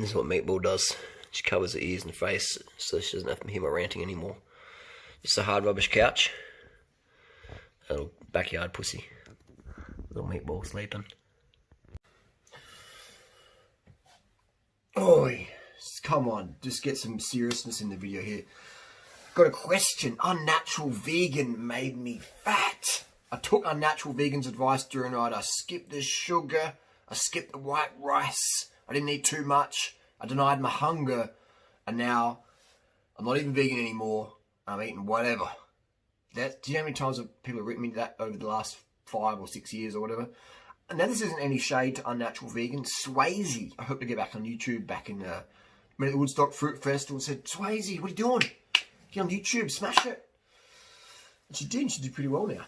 This is what Meatball does. She covers her ears and face so she doesn't have to hear my ranting anymore. Just a hard rubbish couch. A little backyard pussy. Little Meatball sleeping. Oi, come on, just get some seriousness in the video here. Got a question. Unnatural Vegan made me fat. I took Unnatural Vegan's advice during Durianrider. I skipped the sugar. I skipped the white rice. I didn't eat too much. I denied my hunger. And now, I'm not even vegan anymore. I'm eating whatever. Do you know how many times people have written me that over the last 5 or 6 years or whatever? And now this isn't any shade to Unnatural Vegan. Swayze, I hope to get back on YouTube back in at the Woodstock Fruit Festival and said, Swayze, what are you doing? Get on YouTube, smash it. And she did, she did pretty well now.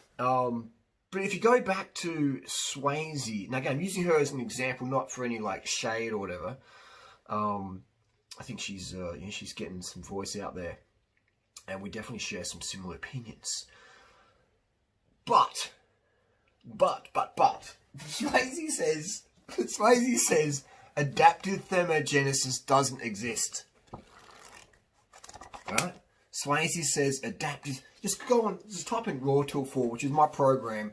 But if you go back to Swayze, now again, I'm using her as an example, not for any like shade or whatever. I think she's she's getting some voice out there. And we definitely share some similar opinions. But, Swayze says adaptive thermogenesis doesn't exist. Right? Swayze says adaptive. Just go on, just type in Raw Till 4, which is my program,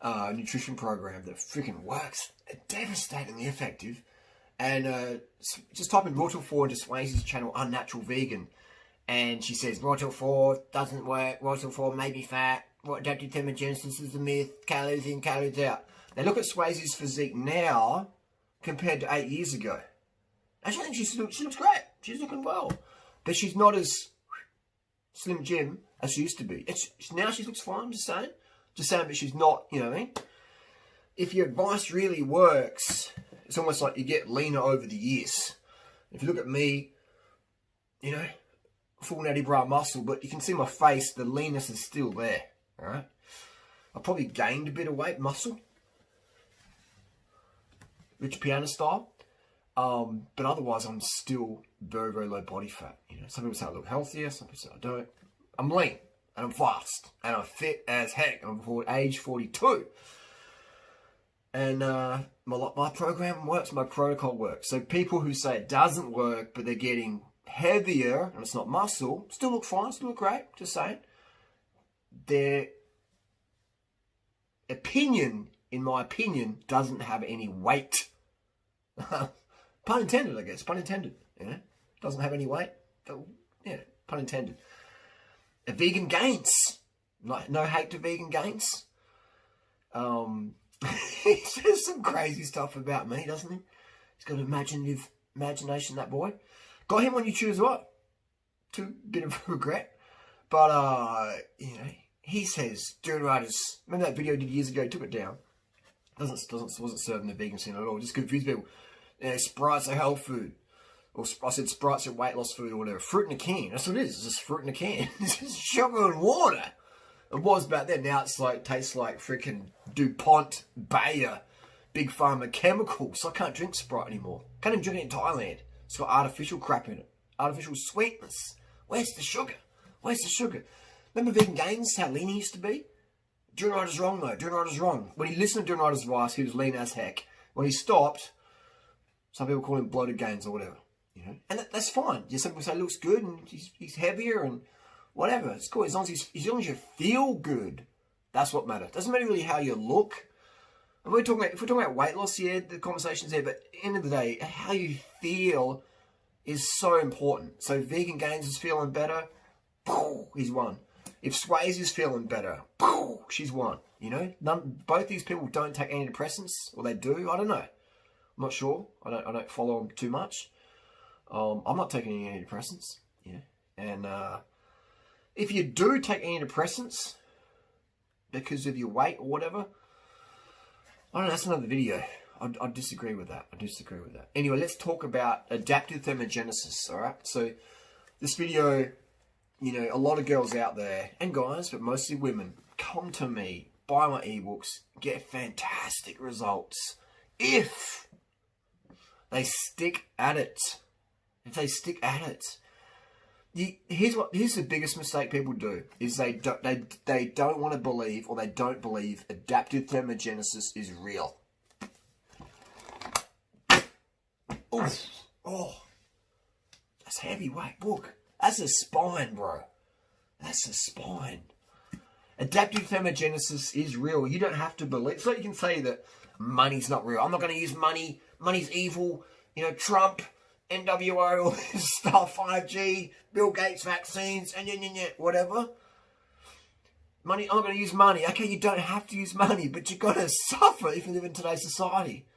nutrition program that freaking works. Devastatingly effective. And just type in Raw Till 4 into Swayze's channel, Unnatural Vegan. And she says, Raw Till 4 doesn't work. Raw Till 4 may be fat. Adaptive thermogenesis is a myth. Calories in, calories out. Now look at Swayze's physique now compared to 8 years ago. Actually, I think she looks great. She's looking well. But she's not as Slim Jim as she used to be. Now she looks fine, I'm just saying. Just saying, but she's not, you know what I mean? If your advice really works, it's almost like you get leaner over the years. If you look at me, you know, full natty bra muscle, but you can see my face, the leanness is still there, alright? I probably gained a bit of weight, muscle. Rich Piana style. But otherwise, I'm still very, very low body fat. You know, some people say I look healthier, some people say I don't. I'm lean, and I'm fast, and I'm fit as heck. I'm age 42. And my program works, my protocol works. So people who say it doesn't work, but they're getting heavier, and it's not muscle, still look fine, still look great, just saying. Their opinion, in my opinion, doesn't have any weight. Pun intended, I guess. Pun intended. You know? Doesn't have any weight. But, yeah, pun intended. A vegan gains. No hate to vegan gains. He says some crazy stuff about me, doesn't he? He's got an imagination, that boy. Got him on YouTube as well. To a bit of regret. But, you know, he says, Durianriders, remember that video I did years ago? He took it down. Wasn't serving the vegan scene at all. Just confused people. You know, Sprite's a health food. Or I said Sprite's a weight loss food or whatever. Fruit in a can. That's what it is. It's just fruit in a can. It's just sugar and water. It was back then. Now it's like, tastes like freaking DuPont, Bayer, Big Pharma chemicals. So I can't drink Sprite anymore. Can't even drink it in Thailand. It's got artificial crap in it. Artificial sweetness. Where's the sugar? Where's the sugar? Remember Vegan Gains, how lean he used to be? Durianrider's wrong though. Durianrider's wrong. When he listened to Durianrider's advice, he was lean as heck. When he stopped, some people call him bloated gains or whatever. You know, and that's fine. Just some people say it looks good and he's heavier and whatever. It's cool as long as you feel good. That's what matters. Doesn't matter really how you look. And if we're talking about weight loss, yeah, the conversation's there. But at the end of the day, how you feel is so important. So Vegan Gains is feeling better. He's won. If Swayze is feeling better, she's won. You know, both these people don't take antidepressants, or they do. I don't know. I'm not sure. I don't follow them too much. I'm not taking any antidepressants. Yeah, and if you do take antidepressants because of your weight or whatever, I don't know. That's another video. I disagree with that. Anyway, let's talk about adaptive thermogenesis. All right. So this video, you know, a lot of girls out there and guys, but mostly women, come to me, buy my ebooks, get fantastic results if they stick at it. If they stick at it. Here's the biggest mistake people do is they don't want to believe, or they don't believe adaptive thermogenesis is real. Oof. Oh, that's heavyweight. Look, that's a spine, bro. That's a spine. Adaptive thermogenesis is real. You don't have to believe. So you can say that money's not real. I'm not going to use money. Money's evil. You know, Trump, NWO, all this stuff, 5G, Bill Gates vaccines, and whatever. Money, I'm not going to use money. Okay, you don't have to use money, but you've got to suffer if you live in today's society.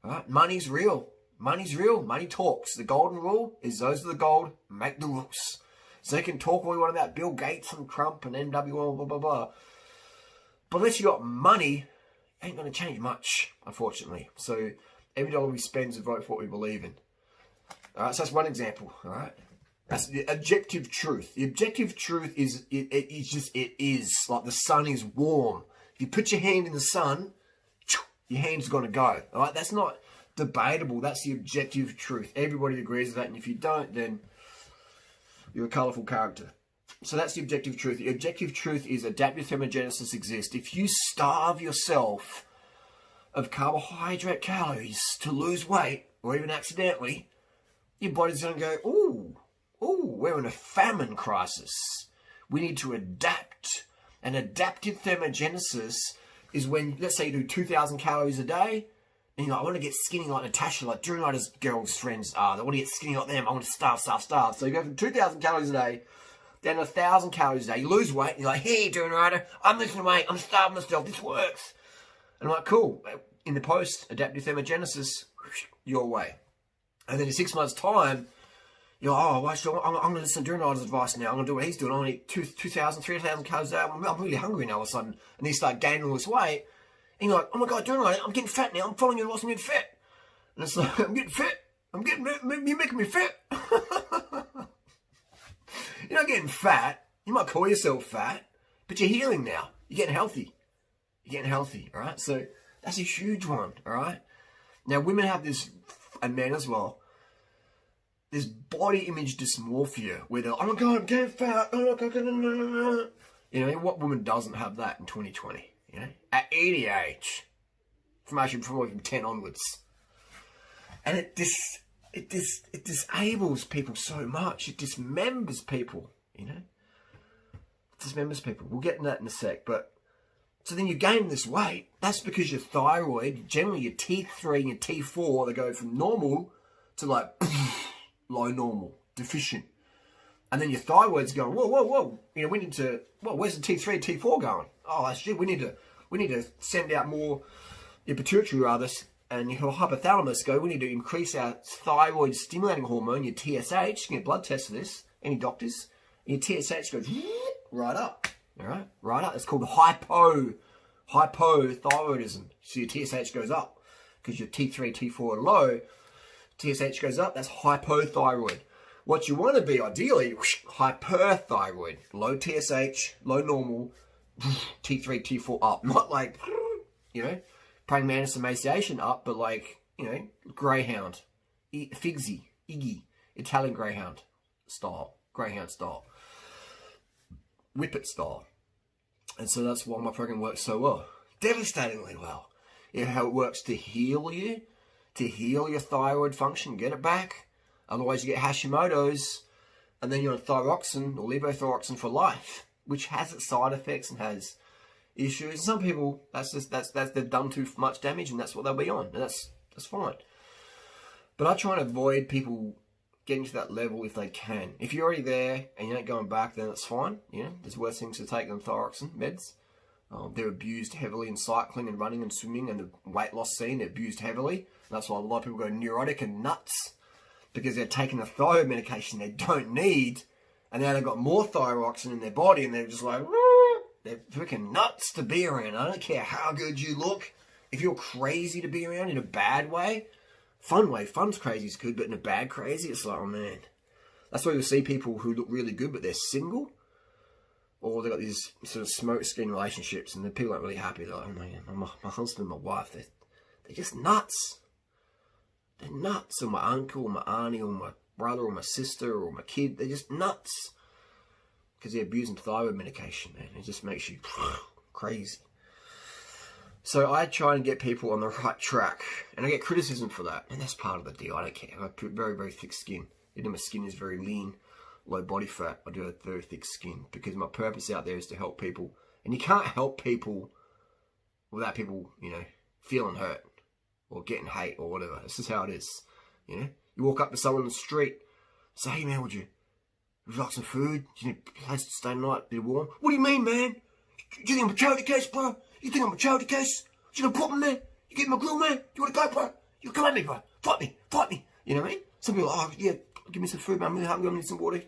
All right? Money's real. Money's real. Money talks. The golden rule is those of the gold make the rules. So they can talk all you want about Bill Gates and Trump and NWO, blah, blah, blah. But unless you got money, it ain't going to change much, unfortunately. So every dollar we spend is a vote for what we believe in. All right, so that's one example, all right? That's the objective truth. The objective truth is, it is. Like the sun is warm. If you put your hand in the sun, your hand's going to go, all right? That's not debatable. That's the objective truth. Everybody agrees with that, and if you don't, then you're a colourful character. So that's the objective truth. The objective truth is adaptive thermogenesis exists. If you starve yourself of carbohydrate calories to lose weight, or even accidentally, your body's going to go, ooh, we're in a famine crisis. We need to adapt. And adaptive thermogenesis is when, let's say you do 2,000 calories a day, and you're like, I want to get skinny like Natasha, like Durianrider's girls' friends are. They want to get skinny like them. I want to starve. So you go from 2,000 calories a day down to 1,000 calories a day. You lose weight, and you're like, hey, Durianrider, I'm losing weight. I'm starving myself. This works. And I'm like, cool. In the post, adaptive thermogenesis, your way. And then in 6 months' time, you're like, oh, well, I'm going to listen to Durianrider's advice now. I'm going to do what he's doing. I'm going to eat 2,000, 3,000 calories a day. I'm really hungry now all of a sudden. And then you start gaining all this weight. And you're like, oh my God, Durianrider, I'm getting fat now. I'm following your advice, I'm getting fat. And it's like, I'm getting fat. You're making me fat. You're not getting fat. You might call yourself fat, but you're healing now. You're getting healthy. All right? So that's a huge one, all right? Now, women have this, and men as well, this body image dysmorphia where they're like, oh my God, I'm getting fat. Oh my God. You know, what woman doesn't have that in 2020? You know, at any age, from 10 onwards, and it disables people so much. It dismembers people. You know, it dismembers people. We'll get into that in a sec. But so then you gain this weight. That's because your thyroid, generally your T3 and your T4, they go from normal to like low normal, deficient. And then your thyroid's going, whoa. You know, we need to, where's the T3, T4 going? Oh, that's shit. We need to send out more, your pituitary rather, and your hypothalamus go, we need to increase our thyroid stimulating hormone, your TSH. You can get blood tests for this, any doctors. And your TSH goes right up. All right? Right up. It's called hypothyroidism. So your TSH goes up because your T3, T4 are low. TSH goes up. That's hypothyroid. What you want to be, ideally, hyperthyroid. Low TSH, low normal, T3, T4 up. Not like, you know, praying mantis emaciation up, but like, you know, greyhound. Figsy, Iggy, Italian greyhound style. Whippet style. And so that's why my program works so well. Devastatingly well. You know how it works to heal you, to heal your thyroid function, get it back. Otherwise, you get Hashimoto's, and then you're on thyroxine or levothyroxine for life, which has its side effects and has issues. Some people, they've done too much damage, and that's what they'll be on, and that's fine. But I try and avoid people getting to that level if they can. If you're already there and you ain't going back, then it's fine. You know, there's worse things to take than thyroxine meds. They're abused heavily in cycling and running and swimming, and the weight loss scene, they're abused heavily. And that's why a lot of people go neurotic and nuts, because they're taking a thyroid medication they don't need, and now they've got more thyroxine in their body, and they're just like, they're freaking nuts to be around. I don't care how good you look. If you're crazy to be around in a bad way, fun's crazy is good, but in a bad crazy, it's like, oh man. That's why you'll see people who look really good, but they're single, or they've got these sort of smoke screen relationships, and the people aren't really happy. They're like, oh man, my husband, my wife, they're just nuts. They're nuts. Or my uncle, or my auntie, or my brother, or my sister, or my kid. They're just nuts. Because they're abusing thyroid medication, man. It just makes you crazy. So I try and get people on the right track, and I get criticism for that, and that's part of the deal. I don't care. I have very, very thick skin. Even my skin is very lean, low body fat. I do have very thick skin because my purpose out there is to help people, and you can't help people without people, you know, feeling hurt or getting hate or whatever. This is how it is. You know, you walk up to someone on the street, say, "Hey man, would you like some food? Do you need a place to stay tonight? Be warm?" "What do you mean, man? You think I'm a charity case, bro? You think I'm a charity case? You got a problem, man? You get my grill, man? You want to go, bro? You come at me, bro. Fight me. Fight me." You know what I mean? Some people are, "Oh, yeah, give me some food, man. I'm really hungry. I need some water.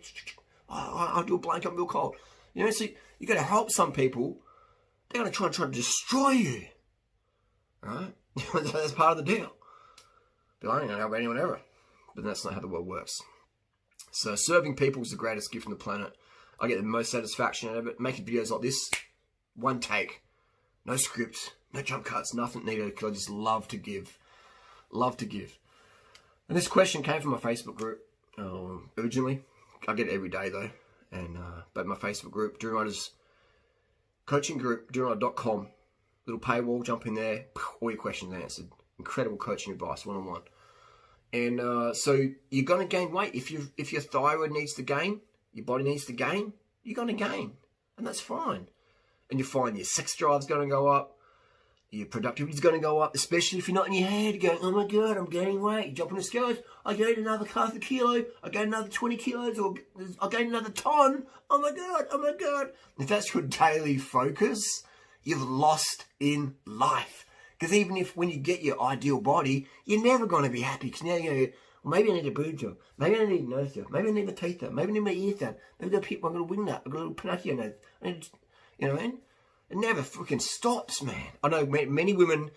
I'll do a blanket. I'm real cold." You know, so you got to help some people. They're going to try to destroy you. Alright? That's part of the deal. But I don't help anyone ever. But that's not how the world works. So serving people is the greatest gift on the planet. I get the most satisfaction out of it. Making videos like this, one take, no script, no jump cuts, nothing needed, because I just love to give. Love to give. And this question came from my Facebook group, urgently. I get it every day though. And but my Facebook group, Durianrider's coaching group, Durianrider.com, little paywall, jump in there, all your questions answered. Incredible coaching advice, one-on-one. And so you're gonna gain weight. If your thyroid needs to gain, your body needs to gain, you're gonna gain. And that's fine. And you find your sex drive's gonna go up, your productivity's gonna go up, especially if you're not in your head going, "Oh my god, I'm gaining weight." You jump on the scales, "I gained another half a kilo, I gained another 20 kilos, or I gained another ton. Oh my god, oh my god." If that's your daily focus, you've lost in life. Because even if when you get your ideal body, you're never going to be happy. Because now you go, "Well, maybe I need a boob job. Maybe I need a nose job. Maybe I need my teeth done. Maybe I need my ears done. Maybe I've got a wing nut. I've got a little Pinocchio nose." You know what I mean? It never fucking stops, man. I know many women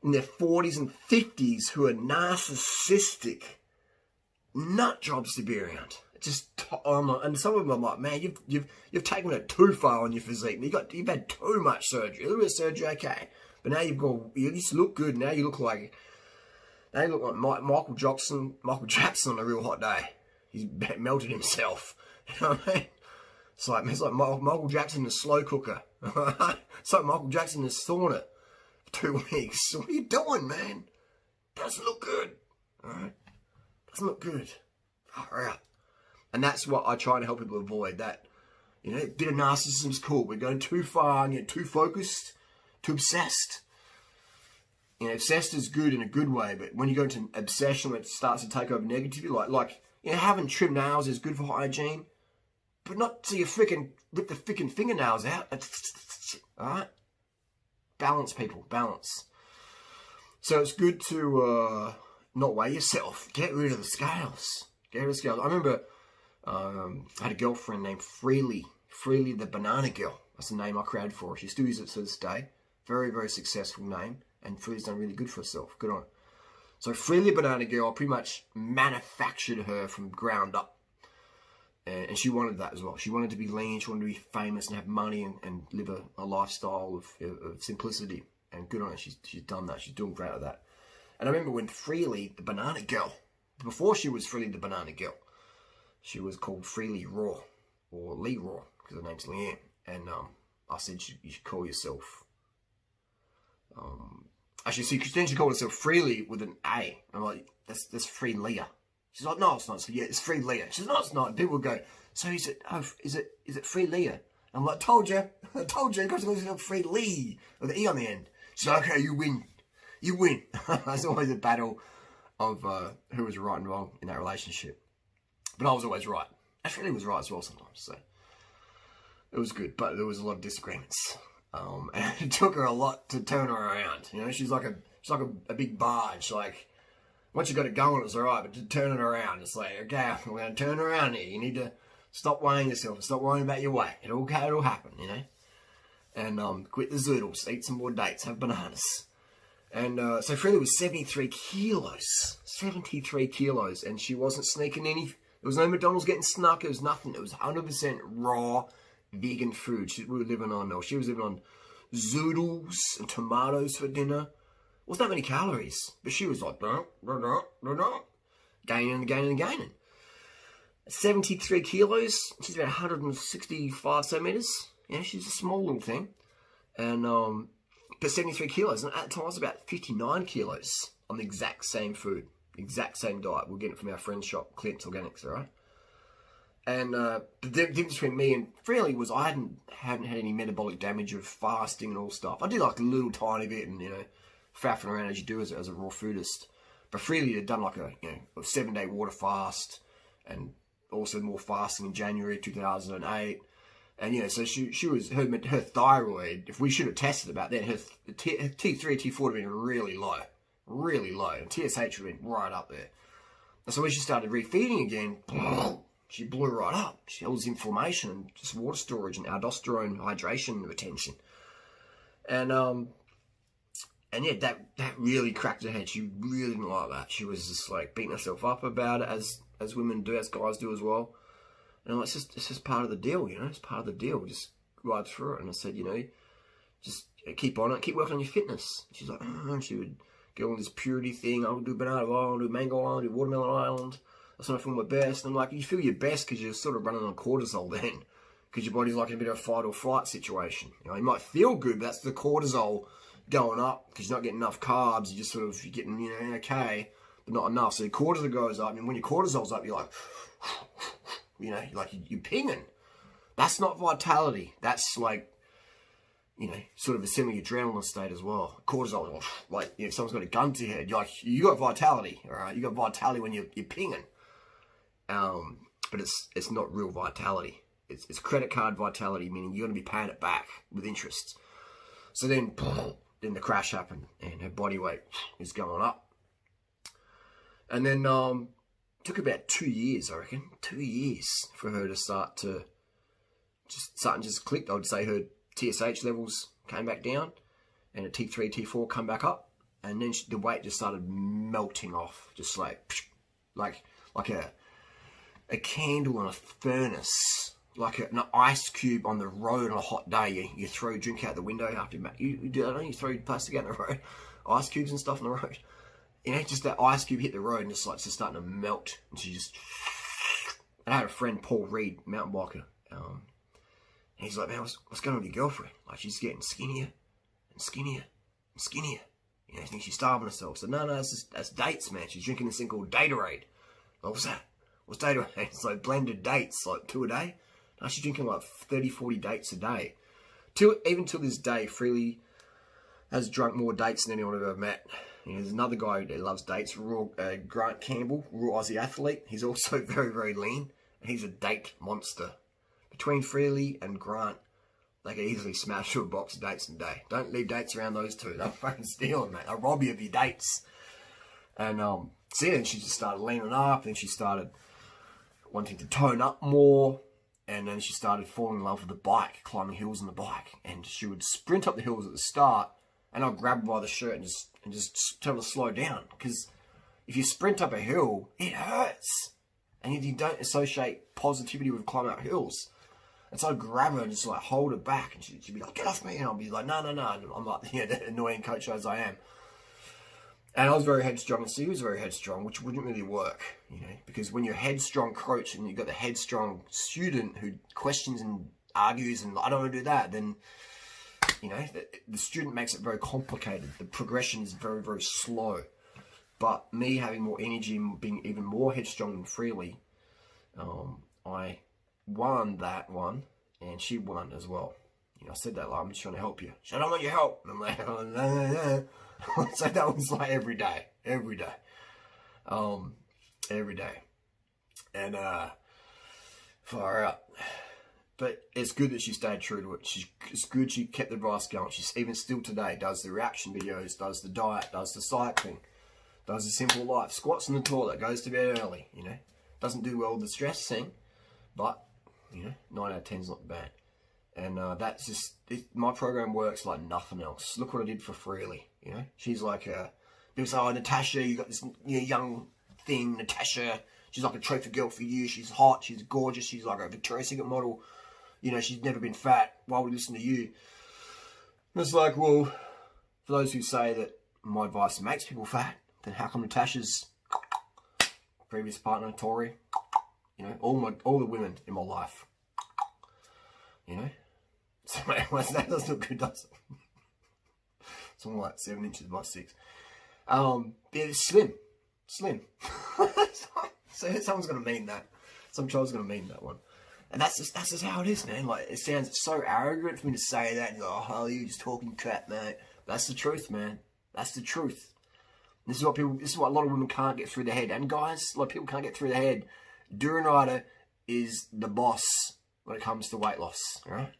in their 40s and 50s who are narcissistic nut jobs to be around. Just, and some of them I'm like, "Man, you've taken it too far on your physique. You've had too much surgery. A little bit of surgery, okay. But now you just look good. Now you look like Michael Jackson on a real hot day. He's melted himself. You know what I mean? It's like Michael Jackson in a slow cooker. It's like Michael Jackson in a sauna for 2 weeks. What are you doing, man? Doesn't look good. Alright? Doesn't look good. Far out. And that's what I try to help people avoid. That, you know, a bit of narcissism is cool. We're going too far and get too focused, too obsessed. You know, obsessed is good in a good way, but when you go into obsession, it starts to take over negatively. Like you know, having trimmed nails is good for hygiene, but not so you freaking rip the freaking fingernails out. Alright? Balance, people. Balance. So it's good to not weigh yourself. Get rid of the scales. Get rid of the scales. I remember I had a girlfriend named Freely the Banana Girl. That's the name I created for her. She still uses it to this day. Very, very successful name. And Freely's done really good for herself. Good on her. So Freely the Banana Girl, I pretty much manufactured her from ground up. And she wanted that as well. She wanted to be lean. She wanted to be famous and have money and live a lifestyle of simplicity. And good on her. She's done that. She's doing great at that. And I remember when Freely the Banana Girl, before she was Freely the Banana Girl, she was called Freely Raw, or Lee Raw, because her name's Leanne. And I said you should call yourself. Actually, see, then she called herself Freely with an A. And I'm like, that's Free Leah. She's like, "No, it's not." So yeah, it's Free Leah. She says, "No, it's not." And people would go, "So is it Free Leah?" I'm like, told you, because it was Free Lee with the E on the end. She's like, "Okay, you win. You win." There's always a battle of who was right and wrong in that relationship. But I was always right. Actually, was right as well sometimes. So it was good, but there was a lot of disagreements. And it took her a lot to turn her around. You know, she's like a big barge. Like, once you got it going, it's all right. But to turn it around, it's like, okay, we're going to turn around here. You need to stop weighing yourself and stop worrying about your weight. It'll happen, you know. And quit the zoodles, eat some more dates, have bananas. And so Freely was 73 kilos. 73 kilos. And she wasn't sneaking any. There was no McDonald's getting snuck. It was nothing. It was 100% raw vegan food. She was living on zoodles and tomatoes for dinner. Wasn't that many calories. But she was like, gaining and gaining and gaining. 73 kilos. She's about 165 centimeters. Yeah, she's a small little thing. And but 73 kilos. And at the time, I was about 59 kilos on the exact same food, exact same diet. We're getting it from our friend's shop, Clint's Organics, all right? And the difference between me and Freely was I hadn't had any metabolic damage of fasting and all stuff. I did like a little tiny bit and, you know, faffing around as you do as a raw foodist. But Freely had done like a 7-day water fast and also more fasting in January 2008. And, yeah, so she was, her thyroid, if we should have tested about that, her T3, T4 would have been really low. Really low. And TSH would have been right up there. And so when she started refeeding again, she blew right up. She had inflammation and just water storage and aldosterone hydration retention. And yeah, that really cracked her head. She really didn't like that. She was just like beating herself up about it, as women do, as guys do as well. And I'm like, it's just part of the deal, you know. It's part of the deal. Just ride through it. And I said, you know, just keep on it. Keep working on your fitness. She's like, and she would go on this purity thing. I'll do banana island, I'll do mango island, I'll do watermelon island. That's when I feel my best. And I'm like, you feel your best because you're sort of running on cortisol then. Because your body's like in a bit of a fight or flight situation. You know, you might feel good, but that's the cortisol going up because you're not getting enough carbs. You're just you're getting, you know, okay, but not enough. So your cortisol goes up. And when your cortisol's up, you're like, you know, you're pinging. That's not vitality. That's like, you know, sort of a semi-adrenaline state as well. Cortisol, like, you know, if someone's got a gun to your head, you're like, you got vitality, all right? You got vitality when you're pinging. But it's not real vitality. It's credit card vitality, meaning you're going to be paying it back with interest. So then the crash happened, and her body weight is going up. And then took about 2 years, I reckon, 2 years for her to start to just click. I would say her TSH levels came back down, and her T3, T4 come back up, and then the weight just started melting off, just like a candle in a furnace, like an ice cube on the road on a hot day. You throw a drink out the window after you do. I don't know, you throw plastic out on the road, ice cubes and stuff on the road. You know, just that ice cube hit the road and just starting to melt. And she just. I had a friend, Paul Reed, mountain biker. And he's like, man, what's going on with your girlfriend? Like, she's getting skinnier and skinnier and skinnier. You know, I think she's starving herself. So no, that's dates, man. She's drinking this thing called Datorade. Like, what's that? What's Datorade? It's like blended dates, like 2 a day. No, she's drinking like 30, 40 dates a day. Even till this day, Freely has drunk more dates than anyone I've ever met. You know, there's another guy who loves dates, Grant Campbell, raw Aussie athlete. He's also very, very lean. And he's a date monster. Between Freely and Grant, they can easily smash through a box of dates in a day. Don't leave dates around those two. They'll fucking steal them, mate. They'll rob you of your dates. And so yeah, then she just started leaning up. Then she started wanting to tone up more. And then she started falling in love with the bike, climbing hills on the bike. And she would sprint up the hills at the start. And I'd grab her by the shirt and just tell her to slow down. Because if you sprint up a hill, it hurts. And you don't associate positivity with climbing up hills. And so I'd grab her and just like hold her back. And she'd be like, get off me. And I'd be like, no. And I'm like, yeah, the annoying coach as I am. And I was very headstrong and she was very headstrong, which wouldn't really work, you know. Because when you're a headstrong coach and you've got the headstrong student who questions and argues and I don't want to do that, then, you know, the student makes it very complicated. The progression is very, very slow. But me having more energy and being even more headstrong and Freely, I won that one, and she won as well. You know, I said that like, I'm just trying to help you. She said, I don't want your help. And I'm like, no. So that was like every day. Every day. And far out. But it's good that she stayed true to it. It's good she kept the advice going. She's even still today does the reaction videos, does the diet, does the cycling, does the simple life, squats in the toilet, goes to bed early, you know. Doesn't do well with the stress thing, but, you know, 9 out of 10 is not bad. And that's just, my program works like nothing else. Look what I did for Freely, you know. She's like, people say, oh, Natasha, you got this young thing, Natasha. She's like a trophy girl for you. She's hot, she's gorgeous, she's like a Victoria's Secret model. You know, she's never been fat. Why would we listen to you? And it's like, well, for those who say that my advice makes people fat, then how come Natasha's previous partner, Tori, you know, all the women in my life, you know? So that doesn't look good, does it? something like 7 inches by 6. They're slim. So someone's gonna mean that. Some child's gonna mean that one. And that's just how it is, man. Like, it sounds so arrogant for me to say that. And you're like, oh, you're just talking crap, mate. That's the truth, man. That's the truth. This is what a lot of women can't get through their head. And guys, a lot of people can't get through their head. Durianrider is the boss when it comes to weight loss, alright?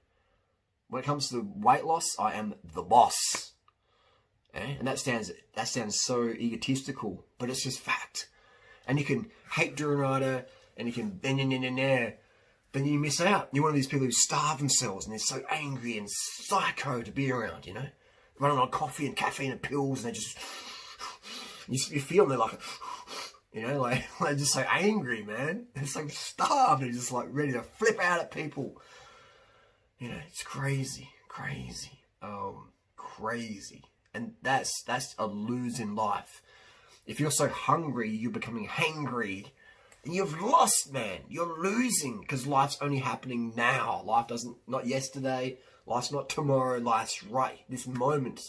When it comes to weight loss, I am the boss. Okay? And that sounds so egotistical, but it's just fact. And you can hate Durianrider, and you can then you miss out. You're one of these people who starve themselves, and they're so angry and psycho to be around, you know? Running on coffee and caffeine and pills, and they just... You feel them, they're like... You know, like, they're just so angry, man. They're so starved, they're just like ready to flip out at people. You know, it's crazy. Crazy. And that's a losing life. If you're so hungry, you're becoming hangry. And you've lost, man. You're losing, because life's only happening now. Life not yesterday. Life's not tomorrow. Life's right. This moment.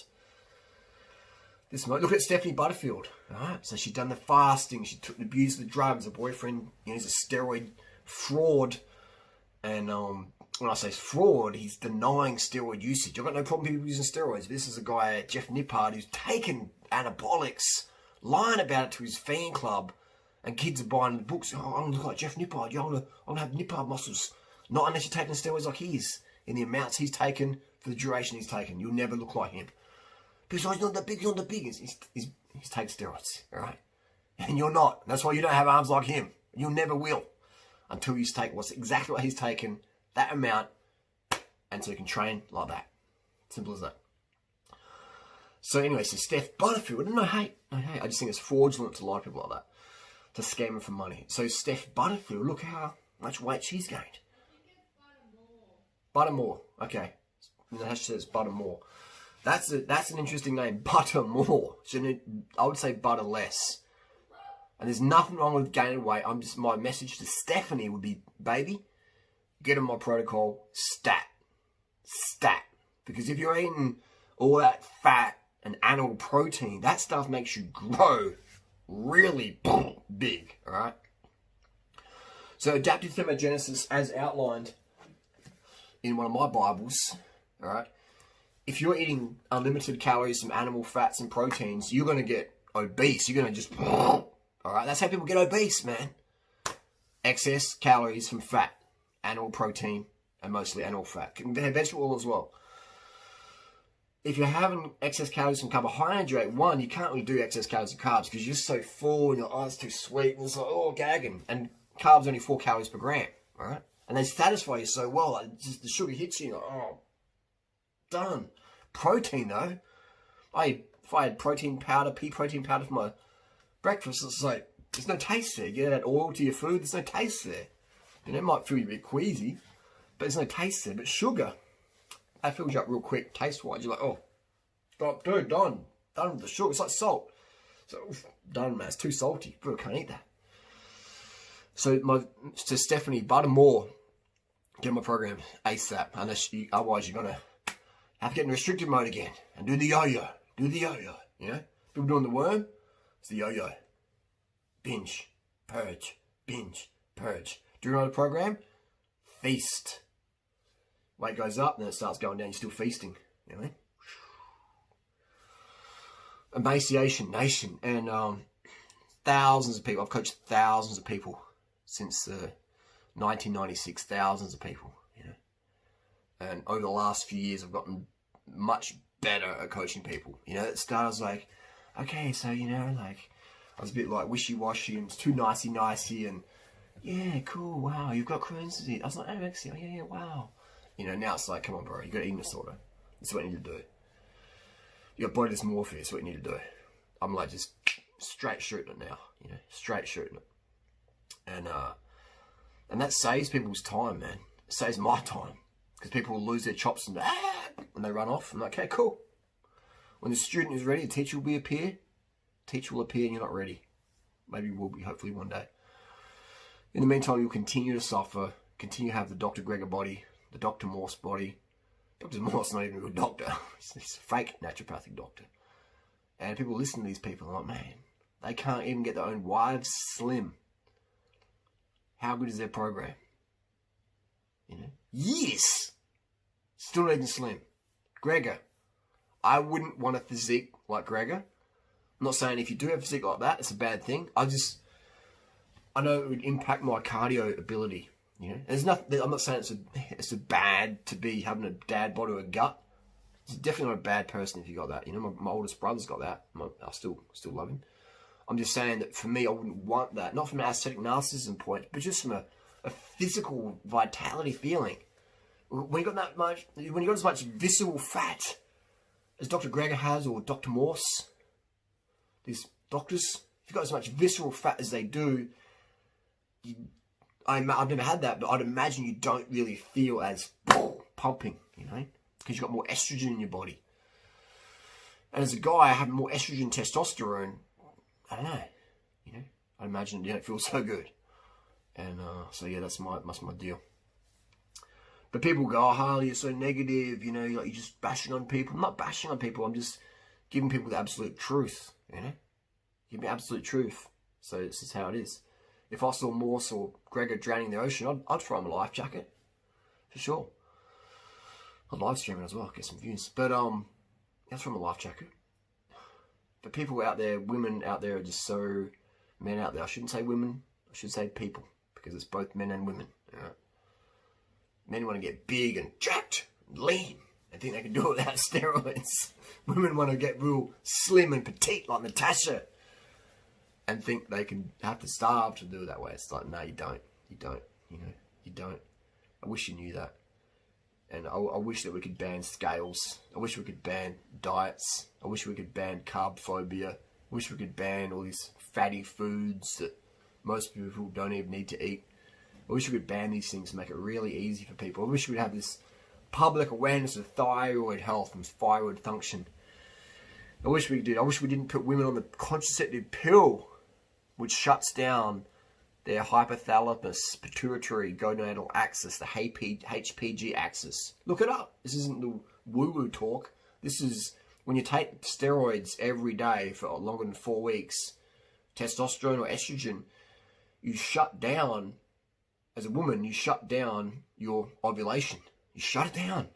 Look at Stephanie Butterfield. Alright, so she's done the fasting. She took the abuse of the drugs. Her boyfriend, he's a steroid fraud. And when I say fraud, he's denying steroid usage. I've got no problem with people using steroids. But this is a guy, Jeff Nippard, who's taken anabolics, lying about it to his fan club. And kids are buying the books. Oh, I'm going to look like Jeff Nippard. Yeah, I'm going to have Nippard muscles. Not unless you're taking steroids like he is. In the amounts he's taken, for the duration he's taken. You'll never look like him. Because he's not that big, He's taking steroids, alright? And you're not. That's why you don't have arms like him. You'll never will. Until you take exactly what he's taken, that amount, and so you can train like that. Simple as that. So anyway, so Steph Butterfield, no hate. I just think it's fraudulent to a lot of people like that. To scam them for money. So Steph Butterfield, look how much weight she's gained. Buttermore. Okay. And the hashtag says Buttermore. That's an interesting name. Buttermore. I would say butter less. And there's nothing wrong with gaining weight. My message to Stephanie would be, baby, get on my protocol, stat. Because if you're eating all that fat and animal protein, that stuff makes you grow really big, alright? So adaptive thermogenesis, as outlined in one of my Bibles, alright? If you're eating unlimited calories from animal fats and proteins, you're going to get obese. You're going to just... Alright, that's how people get obese, man. Excess calories from fat, animal protein, and mostly animal fat. Vegetable oil as well. If you're having excess calories from carbohydrate, one, you can't really do excess calories and carbs because you're just so full and your eyes too sweet and it's like, oh, gagging. And carbs only 4 calories per gram, alright? And they satisfy you so well, like, just the sugar hits you, you're like, oh, done. Protein, though. If I had protein powder, pea protein powder for my breakfast, it's like, there's no taste there. You add oil to your food, there's no taste there. You know, it might feel you a bit queasy, but there's no taste there. But sugar, that fills you up real quick, taste-wise. You're like, oh, dude, done with the sugar. It's like salt. So, done, man. It's too salty. Bro, can't eat that. So, to Stephanie Buttermore, get on my program ASAP. Otherwise, you're going to have to get in restricted mode again and do the yo-yo. Do the yo-yo, you know? People doing the worm, it's the yo-yo. Binge, purge, binge, purge. Do you know the program? Feast. Weight goes up, then it starts going down, you're still feasting. You know what I mean? Emaciation Nation. And thousands of people. I've coached thousands of people since 1996. Thousands of people, you know. And over the last few years, I've gotten much better at coaching people. You know, it started like, okay, so, you know, like, I was a bit like wishy-washy and it's too nicey and, yeah, cool, wow, you've got Crohn's disease. I was like, anorexia, oh, yeah, wow. You know, now it's like, come on, bro, you got eating disorder. That's what you need to do. You got body dysmorphia, that's what you need to do. I'm like just straight shooting it now, you know, straight shooting it. And that saves people's time, man. It saves my time. Because people will lose their chops and when they run off. I'm like, okay, cool. When the student is ready, the teacher will appear. Teacher will appear and you're not ready. Maybe you will be, hopefully one day. In the meantime, you'll continue to suffer, continue to have the Dr. Greger body, the Dr. Morse body. Dr. Morse not even a good doctor. He's a fake naturopathic doctor. And people listen to these people and are like, man, they can't even get their own wives slim. How good is their program? You know? Yes! Still not even slim. Gregor. I wouldn't want a physique like Gregor. I'm not saying if you do have a physique like that, it's a bad thing. I know it would impact my cardio ability. You know, there's nothing. I'm not saying it's a bad to be having a dad bod or a gut. It's definitely not a bad person if you got that. You know, my oldest brother's got that. I still love him. I'm just saying that for me, I wouldn't want that. Not from an aesthetic narcissism point, but just from a physical vitality feeling. When you got as much visceral fat as Dr. Gregor has or Dr. Morse, these doctors, if you've got as much visceral fat as they do, I've never had that, but I'd imagine you don't really feel as pumping, you know, because you've got more estrogen in your body. And as a guy, having more estrogen, testosterone, I don't know, you know, I imagine you don't feel so good. And so yeah, that's my deal. But people go, oh, Harley, you're so negative, you know, you're just bashing on people. I'm not bashing on people, I'm just giving people the absolute truth, you know? Give me absolute truth. So this is how it is. If I saw Morse or Gregor drowning in the ocean, I'd throw him a life jacket. For sure. I'd live stream it as well, get some views. But I'd throw him a life jacket. But people out there, women out there are just so... Men out there, I shouldn't say women, I should say people. Because it's both men and women, you know? Men want to get big and jacked and lean and think they can do it without steroids. Women want to get real slim and petite like Natasha and think they can have to starve to do it that way. It's like, no, you don't. You don't. You know, you don't. I wish you knew that. And I wish that we could ban scales. I wish we could ban diets. I wish we could ban carb phobia. I wish we could ban all these fatty foods that most people don't even need to eat. I wish we could ban these things and make it really easy for people. I wish we'd have this public awareness of thyroid health and thyroid function. I wish we did. I wish we didn't put women on the contraceptive pill, which shuts down their hypothalamus, pituitary, gonadal axis, the HPG axis. Look it up. This isn't the woo-woo talk. This is when you take steroids every day for longer than 4 weeks, testosterone or estrogen, you shut down. As a woman, you shut down your ovulation. You shut it down,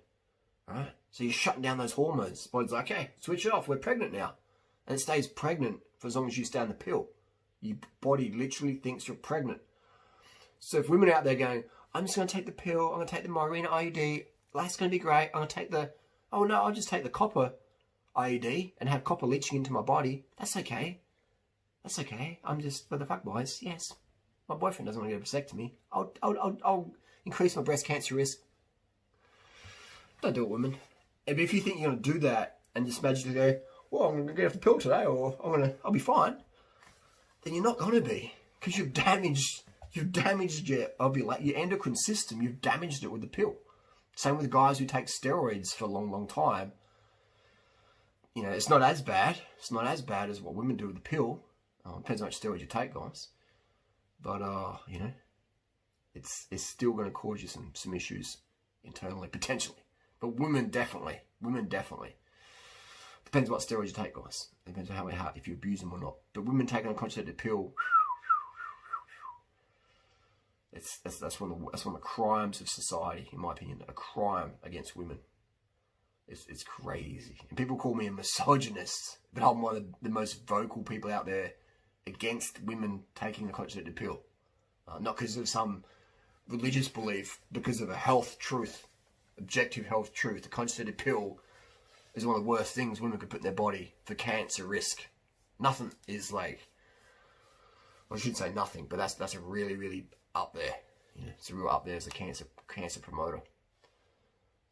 right? So you're shutting down those hormones. The body's like, okay, switch it off. We're pregnant now. And it stays pregnant for as long as you stay on the pill. Your body literally thinks you're pregnant. So if women out there going, I'm just going to take the pill, I'm going to take the Mirena IUD, life's going to be great, I'm going to take the, oh no, I'll just take the copper IUD and have copper leaching into my body. That's okay. That's okay. I'm just for the fuck boys, yes. My boyfriend doesn't want to get a vasectomy. I'll increase my breast cancer risk. Don't do it, women. And if you think you're going to do that and just magically go, well, I'm going to get off the pill today, or I'll be fine, then you're not going to be, because you've damaged your endocrine system. You've damaged it with the pill. Same with guys who take steroids for a long, long time. You know, it's not as bad. It's not as bad as what women do with the pill. Depends how much steroids you take, guys. But, you know, it's still going to cause you some issues internally, potentially. But women definitely. Depends what steroids you take, guys. Depends on how if you abuse them or not. But women taking a contraceptive pill, that's one of the crimes of society, in my opinion. A crime against women. It's crazy. And people call me a misogynist, but I'm one of the most vocal people out there against women taking the contraceptive pill. Not because of some religious belief, because of a health truth, objective health truth. The contraceptive pill is one of the worst things women could put in their body for cancer risk. Nothing is like, well, I shouldn't say nothing, but that's a really, really up there. You know, it's a real up there as a cancer promoter.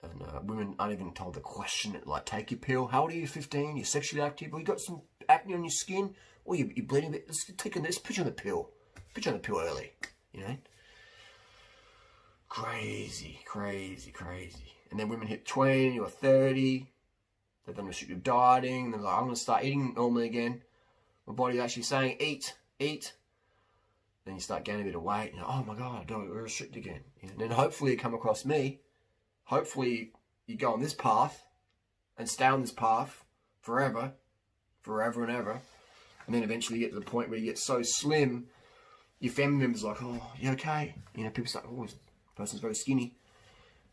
And women aren't even told to question it, like, take your pill. How old are you? 15? You're sexually active? Or you got some acne on your skin? Or you're bleeding a bit? Let's put you on the pill. Put you on the pill early, you know? Crazy. And then women hit 20 or 30. They've done restrictive dieting. They're like, I'm going to start eating normally again. My body's actually saying, eat. Then you start gaining a bit of weight. And oh my God, don't restrict again. You know? And then hopefully you come across me. Hopefully you go on this path and stay on this path forever and ever. And then eventually you get to the point where you get so slim, your family members are like, oh, you okay? You know, people say, oh, this person's very skinny.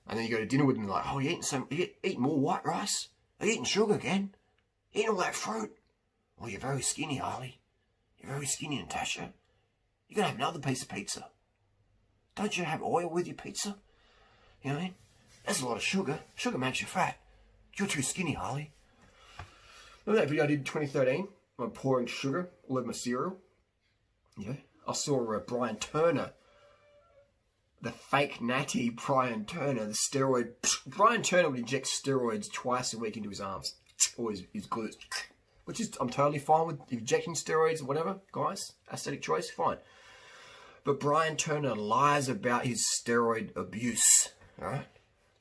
And then you go to dinner with them, like, oh, you eating more white rice? Are you eating sugar again? Eating all that fruit? Oh, you're very skinny, Harley. You're very skinny, Natasha. You're going to have another piece of pizza. Don't you have oil with your pizza? You know what I mean? That's a lot of sugar. Sugar makes you fat. You're too skinny, Harley. Remember that video I did in 2013? I'm pouring sugar all over my cereal. Yeah. I saw Brian Turner, the fake natty Brian Turner, the steroid. Brian Turner would inject steroids twice a week into his arms or his glutes, which is, I'm totally fine with injecting steroids or whatever, guys. Aesthetic choice, fine. But Brian Turner lies about his steroid abuse. All right,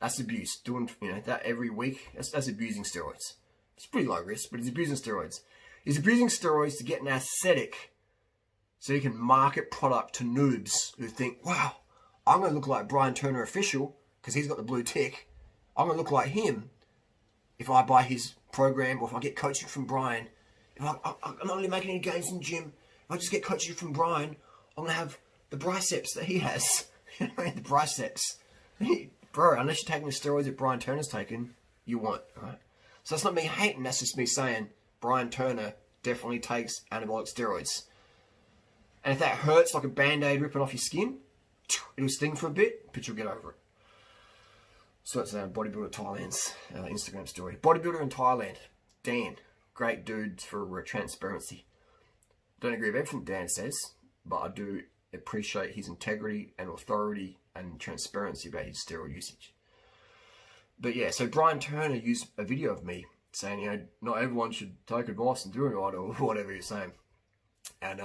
that's abuse. Doing that every week. That's abusing steroids. It's pretty low risk, but he's abusing steroids. He's abusing steroids to get an aesthetic so he can market product to noobs who think, wow, I'm going to look like Brian Turner official because he's got the blue tick. I'm going to look like him if I buy his program or if I get coaching from Brian. If I'm not really making any gains in the gym. If I just get coaching from Brian, I'm going to have the biceps that he has. The biceps. Bro, unless you're taking the steroids that Brian Turner's taken, you won't. Right? So that's not me hating. That's just me saying Brian Turner definitely takes anabolic steroids. And if that hurts like a band-aid ripping off your skin, it'll sting for a bit, but you'll get over it. So that's Bodybuilder Thailand's Instagram story. Bodybuilder in Thailand, Dan. Great dude for transparency. Don't agree with everything Dan says, but I do appreciate his integrity and authority and transparency about his steroid usage. But yeah, so Brian Turner used a video of me saying, not everyone should take advice and do it right, or whatever you're saying. And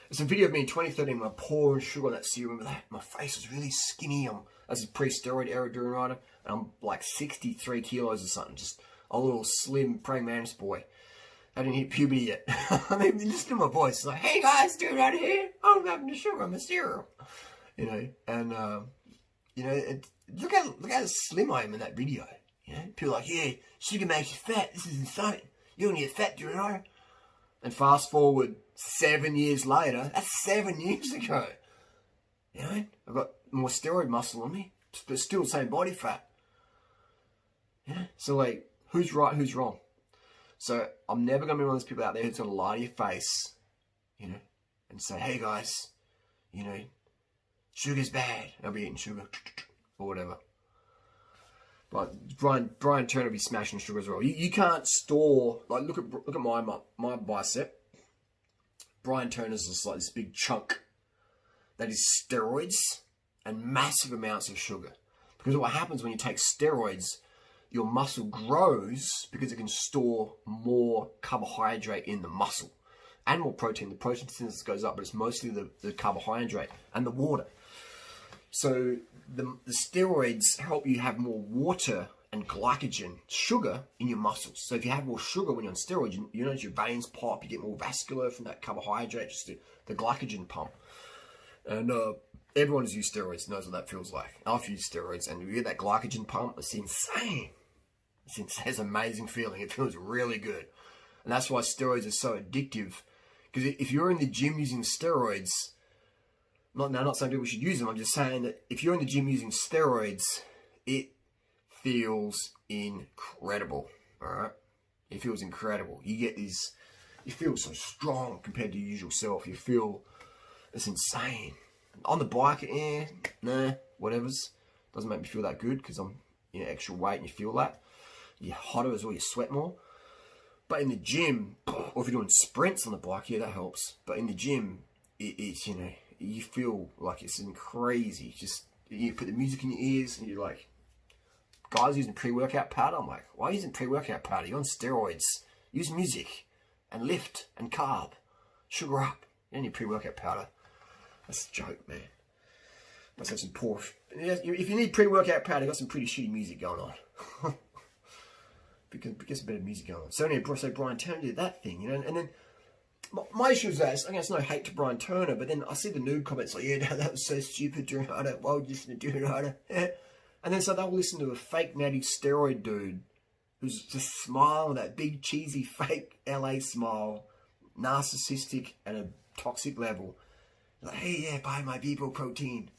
it's a video of me in 2013 when I pouring sugar on that serum. Remember that? My face was really skinny. That's a pre-steroid era Durianrider, and I'm like 63 kilos or something. Just a little slim praying man's boy. I didn't hit puberty yet. I mean, listen to my voice. It's like, hey guys, Durianrider here. I'm having the sugar on my cereal. And look how slim I am in that video. People are like, yeah, sugar makes you fat. This is insane. You don't get fat, Durianrider. And fast forward 7 years later, that's 7 years ago. I've got more steroid muscle on me, but still the same body fat. So like, who's right, who's wrong? So I'm never going to be one of those people out there who's going to lie to your face, and say, hey guys, sugar's bad. I'll be eating sugar or whatever. But Brian Turner will be smashing sugar as well. You can't store, like, look at my bicep. Brian Turner's just like this big chunk that is steroids and massive amounts of sugar. Because what happens when you take steroids, your muscle grows because it can store more carbohydrate in the muscle and more protein. The protein synthesis goes up, but it's mostly the carbohydrate and the water. So the steroids help you have more water and glycogen, sugar, in your muscles. So if you have more sugar when you're on steroids, you notice your veins pop, you get more vascular from that carbohydrate, just the glycogen pump. And everyone who's used steroids knows what that feels like. I've used steroids, and you get that glycogen pump, it's insane. It's an amazing feeling. It feels really good. And that's why steroids are so addictive. Because if you're in the gym using steroids, not saying people should use them, I'm just saying that if you're in the gym using steroids, it feels incredible. Alright? It feels incredible. You get these, you feel so strong compared to your usual self. You feel, it's insane. On the bike, nah, whatever's. Doesn't make me feel that good because I'm extra weight and you feel that. You're hotter as well, you sweat more. But in the gym, or if you're doing sprints on the bike, yeah, that helps. But in the gym, it's, you feel like it's crazy. Just, you put the music in your ears and you're like, guys using pre-workout powder? I'm like, why are you using pre-workout powder? You're on steroids. Use music and lift and carb. Sugar up. You don't need pre-workout powder. That's a joke, man. Must have some poor... If you need pre-workout powder, you got some pretty shitty music going on. Because better music going on. So anyway, Brian Turner did that thing, and then my issue is that, I guess, no hate to Brian Turner, but then I see the noob comments like, yeah, that was so stupid, Durianrider. Why would you listen to Durianrider? And then so they'll listen to a fake natty steroid dude who's just smiling with that big cheesy fake LA smile, narcissistic at a toxic level. Like, hey, yeah, buy my Vivo protein.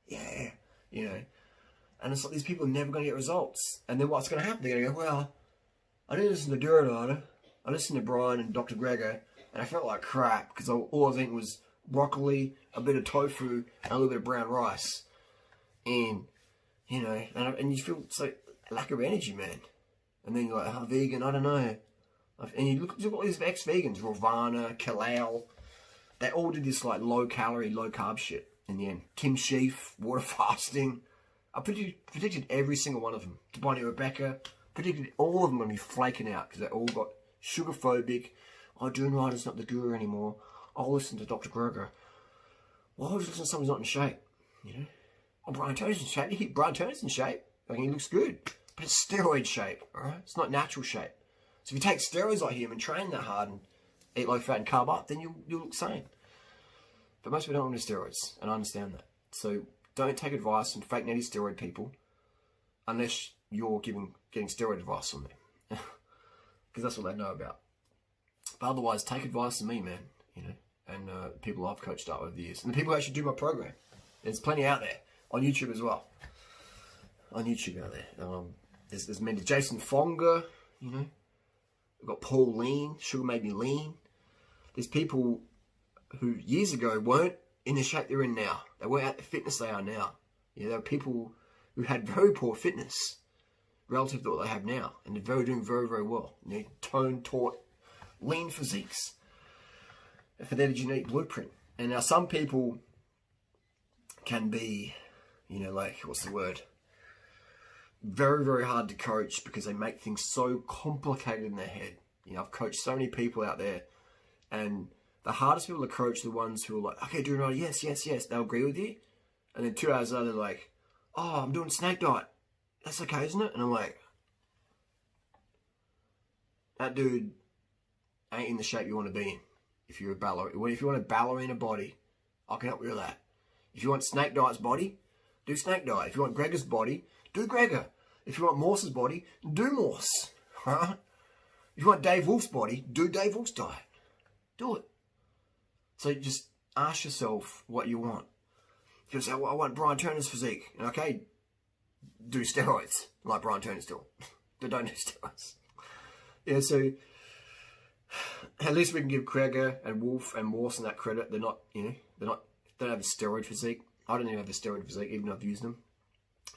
Yeah, you know. And it's like these people are never going to get results. And then what's going to happen? They're going to go, well, I didn't listen to Durianrider. I listened to Brian and Dr. Gregor, and I felt like crap because all I was eating was broccoli, a bit of tofu, and a little bit of brown rice. And, you know, and you feel so lack of energy, man. And then you're like, oh, vegan, I don't know. And you look at all these ex-vegans, Ravana, Kalal, they all did this like low-calorie, low-carb shit in the end. Tim Sheaf, water fasting. I predicted every single one of them. Bonnie Rebecca, predicted all of them going to be flaking out because they all got sugar phobic. Oh, Durianrider's not the guru anymore. I'll listen to Dr. Gregor. Well, I'll just listen to someone who's not in shape, you know? Oh, Brian Turner's in shape. Brian Turner's in shape. I mean, he looks good. But it's steroid shape, alright? It's not natural shape. So if you take steroids like him and train that hard and eat low fat and carb up, then you'll look sane. But most people don't want to do steroids, and I understand that. So don't take advice from fake natty steroid people unless you're getting steroid advice from them. Because that's what they know about. But otherwise, take advice from me, man. You know, and people I've coached up over the years. And the people who actually do my program. There's plenty out there. On YouTube as well. On YouTube out there. There's many. Jason Fonga, you know. We've got Paul Lean. Sugar Made Me Lean. There's people who years ago weren't in the shape they're in now. They weren't at the fitness they are now. Yeah, there are people who had very poor fitness relative to what they have now. And they're doing very, very well. You know, toned, taut, lean physiques. For their genetic blueprint. And now some people can be, you know, like, what's the word? Very, very hard to coach because they make things so complicated in their head. You know, I've coached so many people out there, and the hardest people to coach are the ones who are like, okay, Durianrider, yes, yes, yes. They'll agree with you. And then 2 hours later, they're like, oh, I'm doing snake diet. That's okay, isn't it? And I'm like, that dude ain't in the shape you want to be in. If you're a ballerina, if you want a ballerina body, I can help you with that. If you want Snake Diet's body, do Snake Diet. If you want Gregor's body, do Gregor. If you want Morse's body, do Morse. Huh? If you want Dave Wolf's body, do Dave Wolf's diet. Do it. So just ask yourself what you want. If you say, well, I want Brian Turner's physique. Okay, do steroids like Brian Turner's doing. But don't do steroids. Yeah, so at least we can give Gregor and Wolf and Morse that credit. They're not, you know, they don't have a steroid physique. I don't even have a steroid physique, even though I've used them.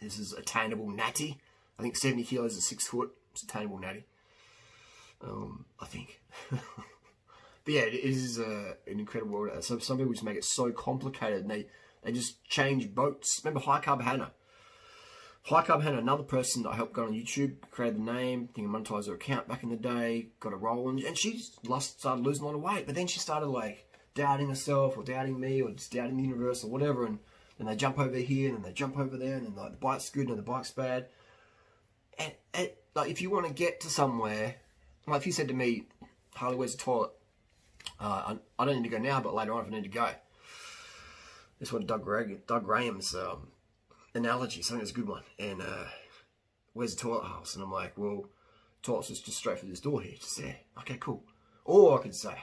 This is attainable natty. I think 70 kilos is 6 foot. It's attainable natty. I think. But yeah, it is an incredible world. So some people just make it so complicated, and they just change boats. Remember High Carb Hannah? High Carb Hannah, another person that I helped go on YouTube, created the name, I think I monetized her account back in the day, got a roll, and she started losing a lot of weight. But then she started like doubting herself, or doubting me, or just doubting the universe, or whatever. And then they jump over here, and then they jump over there, and then like the bike's good, and the bike's bad. And like if you want to get to somewhere, like if you said to me, Harley, where's the toilet? I don't need to go now, but later on if I need to go. This one, Doug Graham's analogy, something that's a good one. And where's the toilet house? And I'm like, well, toilet's just straight through this door here, just there. Okay, cool. Or I could say,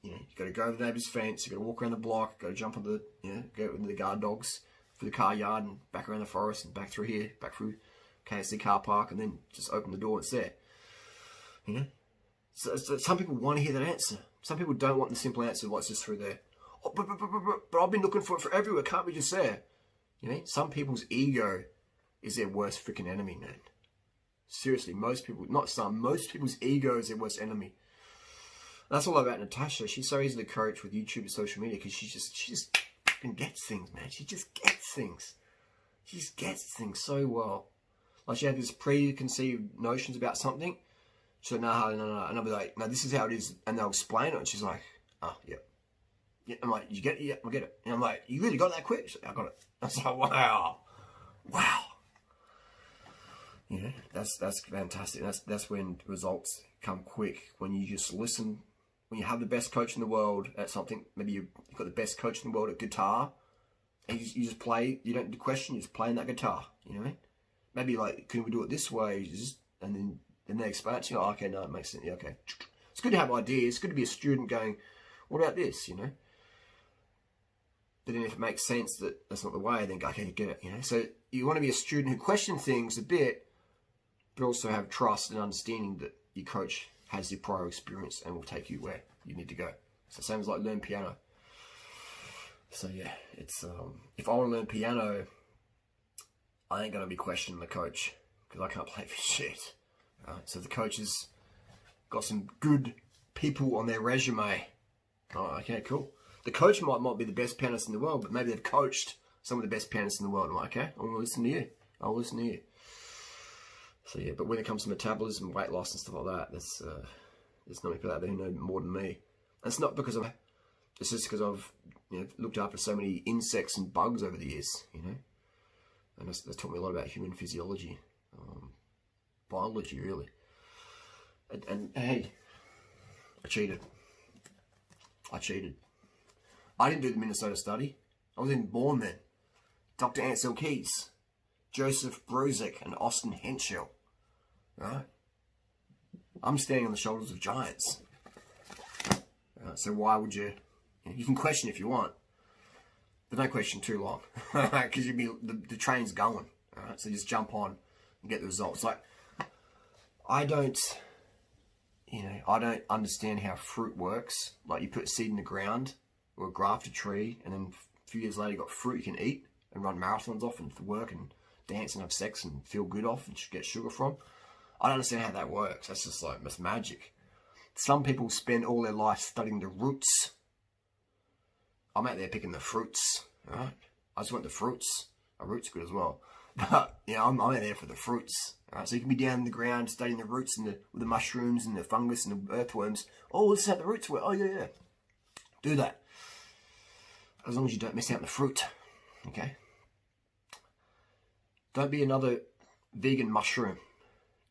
you know, you got to go over the neighbour's fence, you got to walk around the block, got to jump on the, you know, go with the guard dogs for the car yard and back around the forest and back through here, back through KFC car park, and then just open the door. It's there. You know. So some people want to hear that answer. Some people don't want the simple answer. What's just through there? Oh, but I've been looking for it for everywhere. Can't be just there. You know. Some people's ego is their worst freaking enemy, man. Seriously, most people, not some, most people's ego is their worst enemy. That's all about Natasha. She's so easy to coach with YouTube and social media because she just fucking gets things, man. She just gets things. She just gets things so well. Like she had these preconceived notions about something. She's like, no. And I'll be like, no, this is how it is. And they'll explain it. And she's like, oh, yeah. Yeah. I'm like, you get it? Yeah, I get it. And I'm like, you really got that quick? She's like, I got it. I was like, wow. Wow. You know, that's fantastic. That's when results come quick. When you just listen. When you have the best coach in the world at something. Maybe you've got the best coach in the world at guitar. And you just play, you don't question, you just playing that guitar, you know what I mean? Maybe like, can we do it this way? And then they explain it to you, oh, okay, no, it makes sense, yeah, okay. It's good to have ideas, it's good to be a student going, what about this, you know? But then if it makes sense that that's not the way, then go, okay, get it, you know? So you want to be a student who questions things a bit, but also have trust and understanding that your coach has the prior experience and will take you where you need to go. So same as like learn piano. So yeah, it's if I want to learn piano, I ain't gonna be questioning the coach because I can't play for shit. Right? So the coach has got some good people on their resume. Oh, okay, cool. The coach might not be the best pianist in the world, but maybe they've coached some of the best pianists in the world. I'm like, okay, I'm gonna listen to you. I'll listen to you. So yeah, but when it comes to metabolism, weight loss and stuff like that, there's not people out there who know more than me. And it's not because it's just because I've looked after so many insects and bugs over the years, you know. And that's taught me a lot about human physiology, biology, really. And hey, I cheated. I didn't do the Minnesota study. I was even born then. Dr. Ansel Keys, Joseph Brozick, and Austin Henschel. Right? I'm standing on the shoulders of giants. So why would you? You can question if you want, but don't question too long, because the train's going. All right? So just jump on and get the results. Like I don't understand how fruit works. Like you put seed in the ground or graft a tree, and then a few years later you got fruit you can eat and run marathons off and work and dance and have sex and feel good off and get sugar from. I don't understand how that works. That's just like, that's magic. Some people spend all their life studying the roots. I'm out there picking the fruits, right? I just want the fruits. A root's good as well. But, I'm out there for the fruits. Right? So you can be down in the ground studying the roots and with the mushrooms and the fungus and the earthworms. Oh, this is how the roots work. Oh, yeah. Do that. As long as you don't miss out on the fruit. Okay? Don't be another vegan mushroom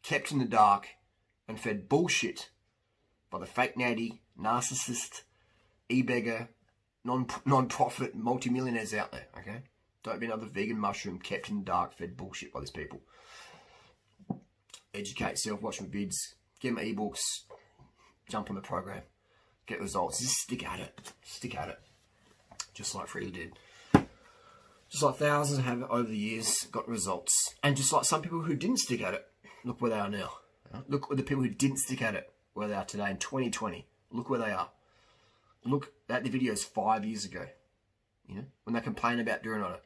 kept in the dark and fed bullshit by the fake natty, narcissist, e-beggar, non-profit multimillionaires out there, okay? Don't be another vegan mushroom kept in the dark, fed bullshit by these people. Educate yourself, watch my vids, get my ebooks, jump on the program, get results. Just stick at it. Stick at it. Just like Freely did. Just like thousands have over the years got results. And just like some people who didn't stick at it, look where they are now. Look at the people who didn't stick at it, where they are today in 2020. Look where they are. Look at the videos 5 years ago. When they complain about Durianrider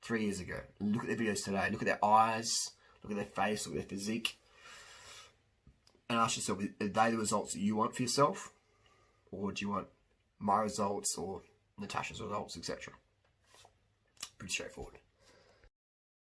3 years ago. Look at their videos today. Look at their eyes. Look at their face. Look at their physique. And ask yourself, are they the results that you want for yourself? Or do you want my results or Natasha's results, etc.? Pretty straightforward.